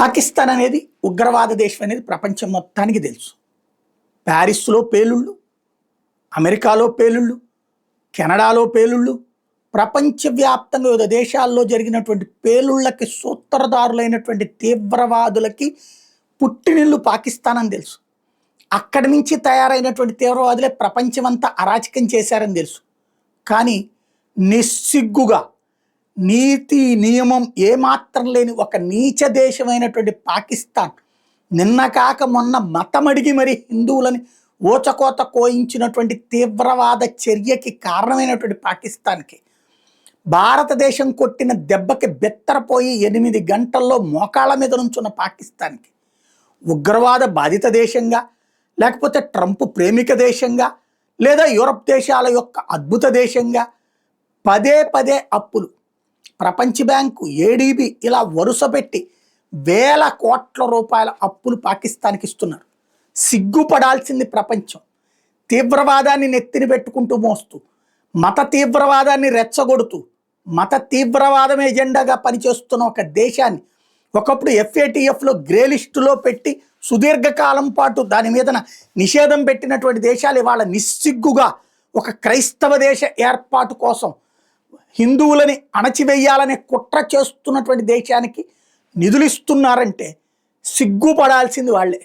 పాకిస్తాన్ అనేది ఉగ్రవాద దేశం అనేది ప్రపంచం మొత్తానికి తెలుసు. ప్యారిస్లో పేలుళ్ళు, అమెరికాలో పేలుళ్ళు, కెనడాలో పేలుళ్ళు, ప్రపంచవ్యాప్తంగా వివిధ దేశాల్లో జరిగినటువంటి పేలుళ్ళకి సూత్రధారులైనటువంటి తీవ్రవాదులకి పుట్టినిల్లు పాకిస్తాన్ అని తెలుసు. అక్కడి నుంచి తయారైనటువంటి తీవ్రవాదులే ప్రపంచమంతా అరాచకం చేశారని తెలుసు. కానీ నిస్సిగ్గుగా నీతి నియమం ఏమాత్రం లేని ఒక నీచ దేశమైనటువంటి పాకిస్తాన్ నిన్న కాక మొన్న మతమడిగి మరి హిందువులని ఓచకోత కోయించినటువంటి తీవ్రవాద చర్యకి కారణమైనటువంటి పాకిస్తాన్కి భారతదేశం కొట్టిన దెబ్బకి బెత్తరపోయి 8 గంటల్లో మోకాళ్ళ మీద నుంచున్న పాకిస్తాన్కి ఉగ్రవాద బాధిత దేశంగా, లేకపోతే ట్రంప్ ప్రేమిక దేశంగా, లేదా యూరప్ దేశాల యొక్క అద్భుత దేశంగా పదే పదే అప్పులు, ప్రపంచ బ్యాంకు, ఏడీబీ ఇలా వరుసపెట్టి వేల కోట్ల రూపాయల అప్పులు పాకిస్తాన్కి ఇస్తున్నారు. సిగ్గుపడాల్సింది ప్రపంచం. తీవ్రవాదాన్ని నెత్తిని పెట్టుకుంటూ మోస్తూ, మత తీవ్రవాదాన్ని రెచ్చగొడుతూ, మత తీవ్రవాదం ఎజెండాగా పనిచేస్తున్న ఒక దేశాన్ని ఒకప్పుడు FATFలో గ్రే లిస్టులో పెట్టి సుదీర్ఘకాలం పాటు దాని మీద నిషేధం పెట్టినటువంటి దేశాలు ఇవాళ నిస్సిగ్గుగా ఒక క్రైస్తవ దేశ ఏర్పాటు కోసం హిందువులని అణచివేయాలనే కుట్ర చేస్తున్నటువంటి దేశానికి నిధులు ఇస్తున్నారంటే సిగ్గుపడాల్సింది వాళ్ళే.